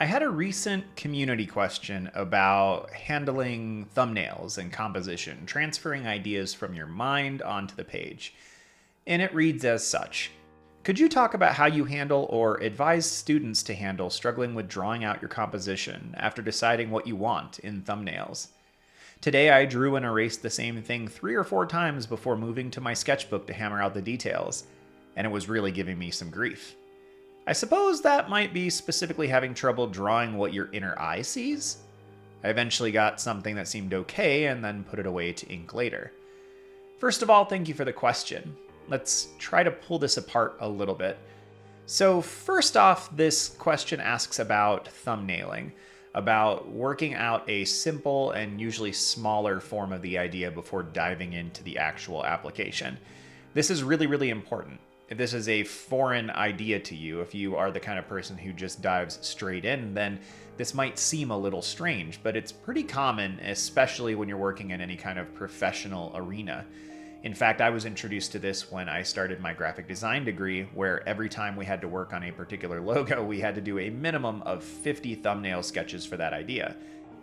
I had a recent community question about handling thumbnails and composition, transferring ideas from your mind onto the page. And it reads as such. Could you talk about how you handle or advise students to handle struggling with drawing out your composition after deciding what you want in thumbnails? Today I drew and erased the same thing 3 or 4 times before moving to my sketchbook to hammer out the details, and it was really giving me some grief. I suppose that might be specifically having trouble drawing what your inner eye sees? I eventually got something that seemed okay and then put it away to ink later. First of all, thank you for the question. Let's try to pull this apart a little bit. So first off, this question asks about thumbnailing, about working out a simple and usually smaller form of the idea before diving into the actual application. This is really, really important. If this is a foreign idea to you, if you are the kind of person who just dives straight in, then this might seem a little strange, but it's pretty common, especially when you're working in any kind of professional arena. In fact, I was introduced to this when I started my graphic design degree, where every time we had to work on a particular logo, we had to do a minimum of 50 thumbnail sketches for that idea.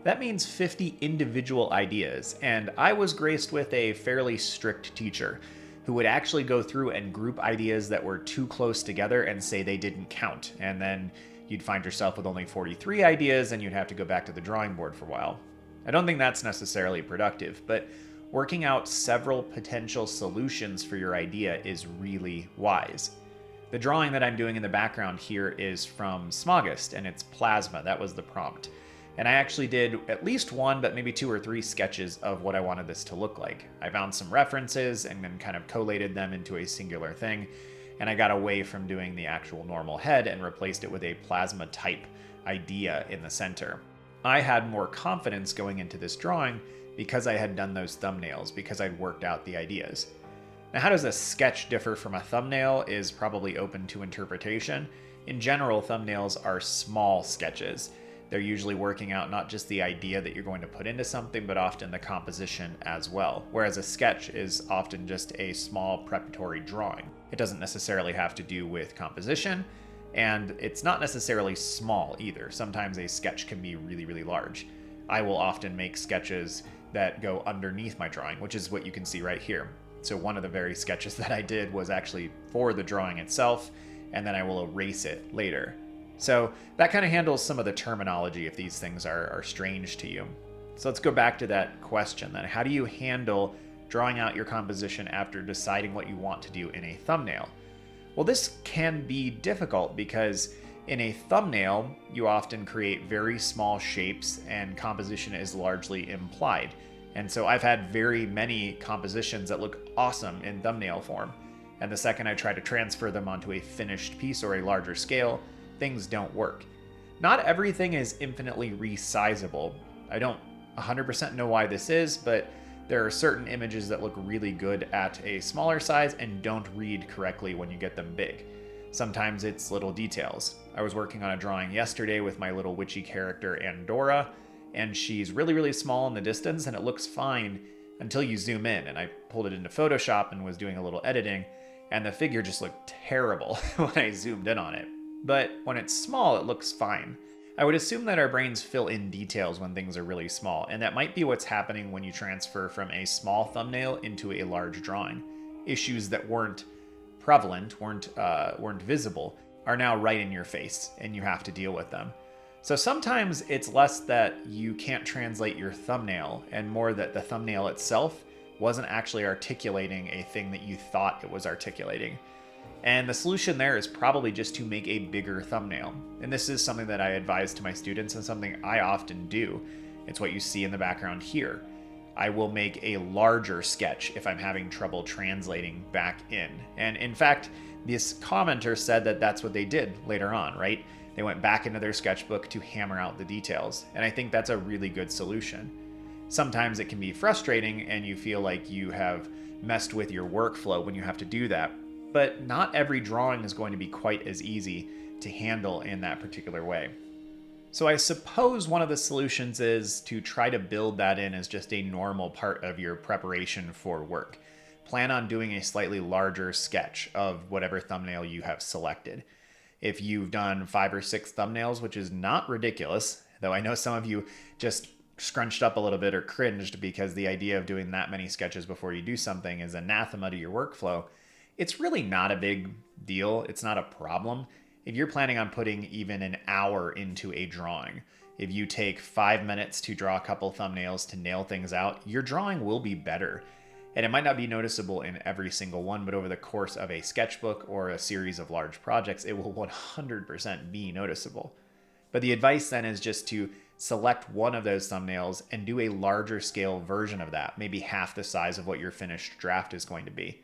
That means 50 individual ideas, and I was graced with a fairly strict teacher who would actually go through and group ideas that were too close together and say they didn't count. And then you'd find yourself with only 43 ideas and you'd have to go back to the drawing board for a while. I don't think that's necessarily productive, but working out several potential solutions for your idea is really wise. The drawing that I'm doing in the background here is from Smogist, and it's plasma. That was the prompt. And I actually did at least one, but maybe 2 or 3 sketches of what I wanted this to look like. I found some references and then kind of collated them into a singular thing, and I got away from doing the actual normal head and replaced it with a plasma type idea in the center. I had more confidence going into this drawing because I had done those thumbnails, because I'd worked out the ideas. Now, how does a sketch differ from a thumbnail is probably open to interpretation. In general, thumbnails are small sketches. They're usually working out not just the idea that you're going to put into something, but often the composition as well. Whereas a sketch is often just a small preparatory drawing. It doesn't necessarily have to do with composition, and it's not necessarily small either. Sometimes a sketch can be really, really large. I will often make sketches that go underneath my drawing, which is what you can see right here. So one of the very sketches that I did was actually for the drawing itself, and then I will erase it later. So that kind of handles some of the terminology if these things are strange to you. So let's go back to that question then. How do you handle drawing out your composition after deciding what you want to do in a thumbnail? Well, this can be difficult because in a thumbnail, you often create very small shapes and composition is largely implied. And so I've had very many compositions that look awesome in thumbnail form. And the second I try to transfer them onto a finished piece or a larger scale, things don't work. Not everything is infinitely resizable. I don't 100% know why this is, but there are certain images that look really good at a smaller size and don't read correctly when you get them big. Sometimes it's little details. I was working on a drawing yesterday with my little witchy character Andorra, and she's really, really small in the distance and it looks fine until you zoom in. And I pulled it into Photoshop and was doing a little editing, and the figure just looked terrible when I zoomed in on it. But when it's small, it looks fine. I would assume that our brains fill in details when things are really small, and that might be what's happening when you transfer from a small thumbnail into a large drawing. Issues that weren't prevalent, weren't visible, are now right in your face, and you have to deal with them. So sometimes it's less that you can't translate your thumbnail, and more that the thumbnail itself wasn't actually articulating a thing that you thought it was articulating. And the solution there is probably just to make a bigger thumbnail. And this is something that I advise to my students and something I often do. It's what you see in the background here. I will make a larger sketch if I'm having trouble translating back in. And in fact, this commenter said that that's what they did later on, right? They went back into their sketchbook to hammer out the details. And I think that's a really good solution. Sometimes it can be frustrating and you feel like you have messed with your workflow when you have to do that. But not every drawing is going to be quite as easy to handle in that particular way. So I suppose one of the solutions is to try to build that in as just a normal part of your preparation for work. Plan on doing a slightly larger sketch of whatever thumbnail you have selected. If you've done 5 or 6 thumbnails, which is not ridiculous, though I know some of you just scrunched up a little bit or cringed because the idea of doing that many sketches before you do something is anathema to your workflow. It's really not a big deal. It's not a problem. If you're planning on putting even an hour into a drawing, if you take 5 minutes to draw a couple thumbnails to nail things out, your drawing will be better. And it might not be noticeable in every single one, but over the course of a sketchbook or a series of large projects, it will 100% be noticeable. But the advice then is just to select one of those thumbnails and do a larger scale version of that, maybe half the size of what your finished draft is going to be.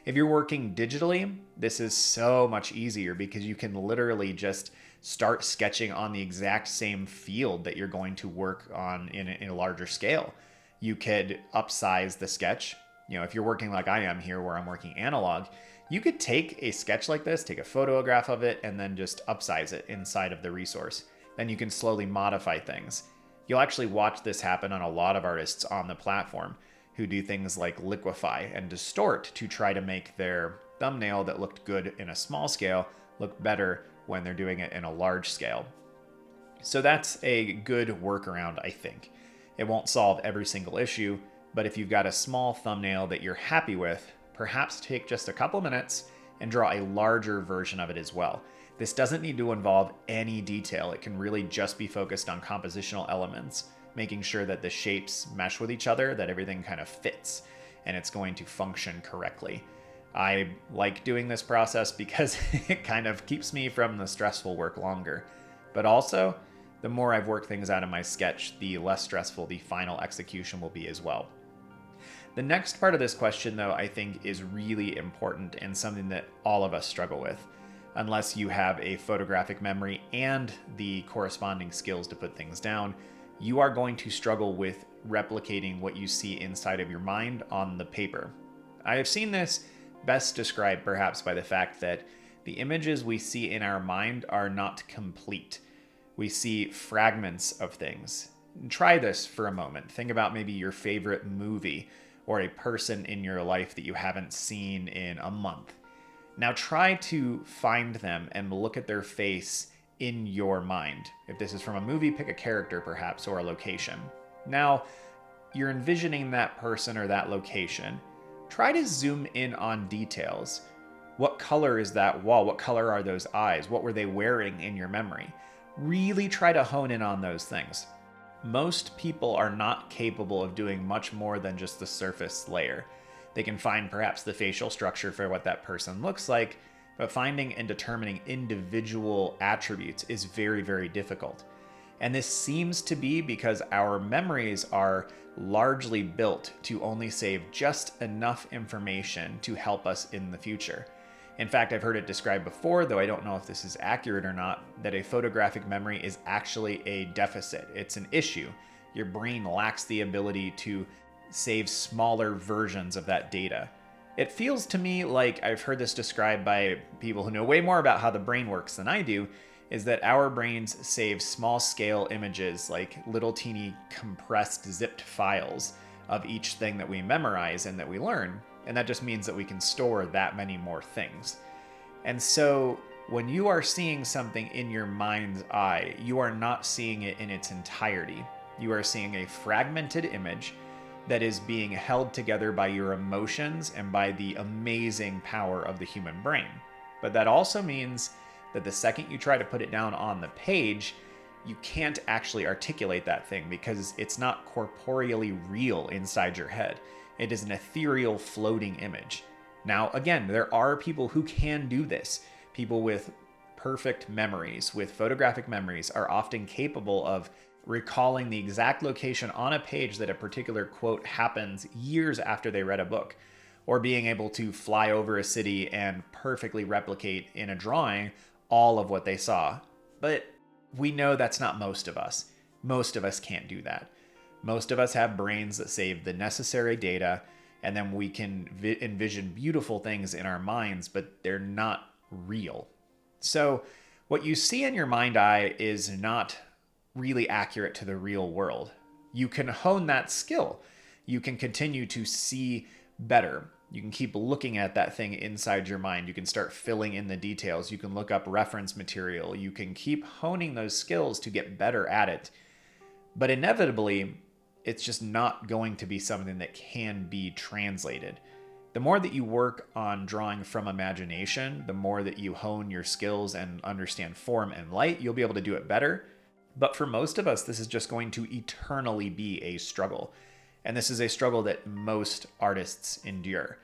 If you're working digitally, this is so much easier because you can literally just start sketching on the exact same field that you're going to work on in a larger scale. You could upsize the sketch. If you're working like I am here, where I'm working analog, you could take a sketch like this, take a photograph of it, and then just upsize it inside of the resource. Then you can slowly modify things. You'll actually watch this happen on a lot of artists on the platform who do things like liquefy and distort to try to make their thumbnail that looked good in a small scale look better when they're doing it in a large scale. So that's a good workaround, I think. It won't solve every single issue, but if you've got a small thumbnail that you're happy with, perhaps take just a couple minutes and draw a larger version of it as well. This doesn't need to involve any detail. It can really just be focused on compositional elements, making sure that the shapes mesh with each other, that everything kind of fits, and it's going to function correctly. I like doing this process because it kind of keeps me from the stressful work longer. But also, the more I've worked things out in my sketch, the less stressful the final execution will be as well. The next part of this question, though, I think is really important and something that all of us struggle with. Unless you have a photographic memory and the corresponding skills to put things down, you are going to struggle with replicating what you see inside of your mind on the paper. I have seen this best described perhaps by the fact that the images we see in our mind are not complete. We see fragments of things. Try this for a moment. Think about maybe your favorite movie or a person in your life that you haven't seen in a month. Now try to find them and look at their face in your mind. If this is from a movie, pick a character perhaps, or a location. Now, you're envisioning that person or that location. Try to zoom in on details. What color is that wall? What color are those eyes? What were they wearing in your memory? Really try to hone in on those things. Most people are not capable of doing much more than just the surface layer. They can find perhaps the facial structure for what that person looks like, but finding and determining individual attributes is very, very difficult. And this seems to be because our memories are largely built to only save just enough information to help us in the future. In fact, I've heard it described before, though I don't know if this is accurate or not, that a photographic memory is actually a deficit. It's an issue. Your brain lacks the ability to save smaller versions of that data. It feels to me like I've heard this described by people who know way more about how the brain works than I do, is that our brains save small scale images, like little teeny compressed zipped files of each thing that we memorize and that we learn. And that just means that we can store that many more things. And so when you are seeing something in your mind's eye, you are not seeing it in its entirety. You are seeing a fragmented image that is being held together by your emotions and by the amazing power of the human brain. But that also means that the second you try to put it down on the page, you can't actually articulate that thing because it's not corporeally real inside your head. It is an ethereal floating image. Now, again, there are people who can do this. People with perfect memories, with photographic memories, are often capable of recalling the exact location on a page that a particular quote happens years after they read a book, or being able to fly over a city and perfectly replicate in a drawing all of what they saw. But we know that's not most of us. Most of us can't do that. Most of us have brains that save the necessary data, and then we can envision beautiful things in our minds, but they're not real. So what you see in your mind eye is not really accurate to the real world. You can hone that skill. You can continue to see better. You can keep looking at that thing inside your mind. You can start filling in the details. You can look up reference material. You can keep honing those skills to get better at it. But inevitably, it's just not going to be something that can be translated. The more that you work on drawing from imagination, the more that you hone your skills and understand form and light, you'll be able to do it better. But for most of us, this is just going to eternally be a struggle. And this is a struggle that most artists endure.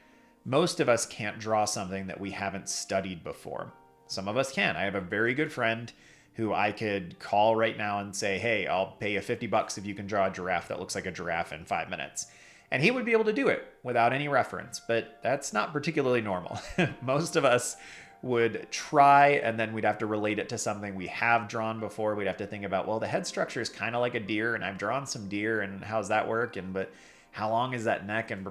Most of us can't draw something that we haven't studied before. Some of us can. I have a very good friend who I could call right now and say, hey, I'll pay you $50 if you can draw a giraffe that looks like a giraffe in 5 minutes. And he would be able to do it without any reference, but that's not particularly normal. Most of us would try, and then we'd have to relate it to something we have drawn before. We'd have to think about, well, the head structure is kind of like a deer, and I've drawn some deer, and how's that work? But how long is that neck? And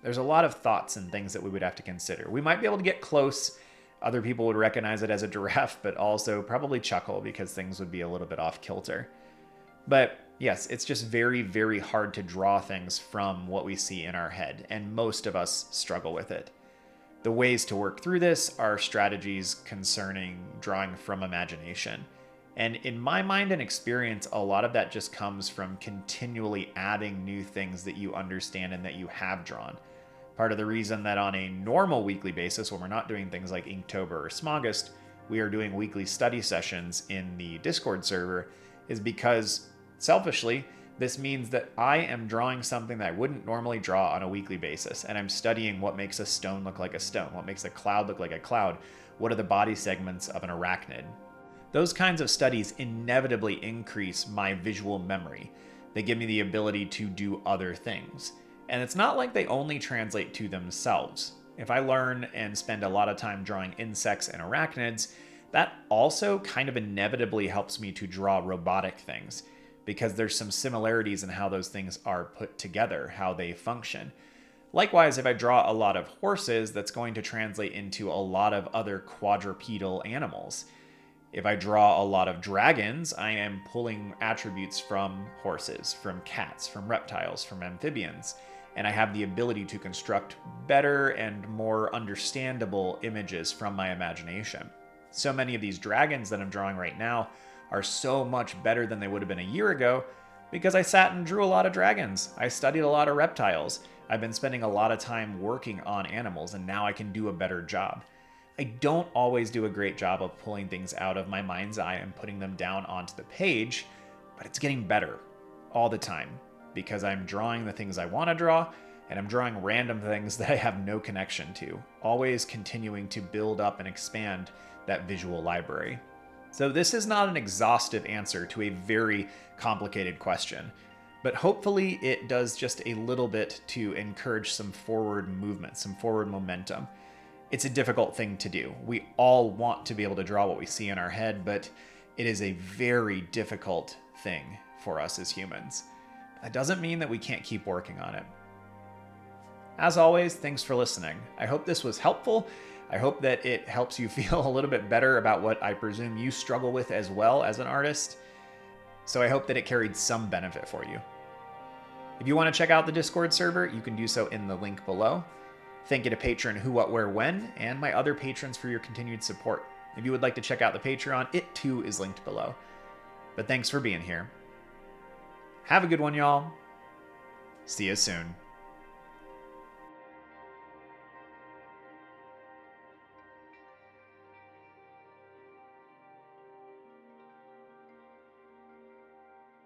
there's a lot of thoughts and things that we would have to consider. We might be able to get close. Other people would recognize it as a giraffe, but also probably chuckle because things would be a little bit off kilter. But yes, it's just very, very hard to draw things from what we see in our head, and most of us struggle with it. The ways to work through this are strategies concerning drawing from imagination. And in my mind and experience, a lot of that just comes from continually adding new things that you understand and that you have drawn. Part of the reason that on a normal weekly basis, when we're not doing things like Inktober or Smogist, we are doing weekly study sessions in the Discord server is because, selfishly, this means that I am drawing something that I wouldn't normally draw on a weekly basis, and I'm studying what makes a stone look like a stone, what makes a cloud look like a cloud, what are the body segments of an arachnid. Those kinds of studies inevitably increase my visual memory. They give me the ability to do other things. And it's not like they only translate to themselves. If I learn and spend a lot of time drawing insects and arachnids, that also kind of inevitably helps me to draw robotic things, because there's some similarities in how those things are put together, how they function. Likewise, if I draw a lot of horses, that's going to translate into a lot of other quadrupedal animals. If I draw a lot of dragons, I am pulling attributes from horses, from cats, from reptiles, from amphibians, and I have the ability to construct better and more understandable images from my imagination. So many of these dragons that I'm drawing right now are so much better than they would have been a year ago because I sat and drew a lot of dragons. I studied a lot of reptiles. I've been spending a lot of time working on animals, and now I can do a better job. I don't always do a great job of pulling things out of my mind's eye and putting them down onto the page, but it's getting better all the time because I'm drawing the things I want to draw, and I'm drawing random things that I have no connection to, always continuing to build up and expand that visual library. So this is not an exhaustive answer to a very complicated question, but hopefully it does just a little bit to encourage some forward movement, some forward momentum. It's a difficult thing to do. We all want to be able to draw what we see in our head, but it is a very difficult thing for us as humans. That doesn't mean that we can't keep working on it. As always, thanks for listening. I hope this was helpful. I hope that it helps you feel a little bit better about what I presume you struggle with as well as an artist. So I hope that it carried some benefit for you. If you want to check out the Discord server, you can do so in the link below. Thank you to patron Who, What, Where, When, and my other patrons for your continued support. If you would like to check out the Patreon, it too is linked below. But thanks for being here. Have a good one, y'all. See you soon.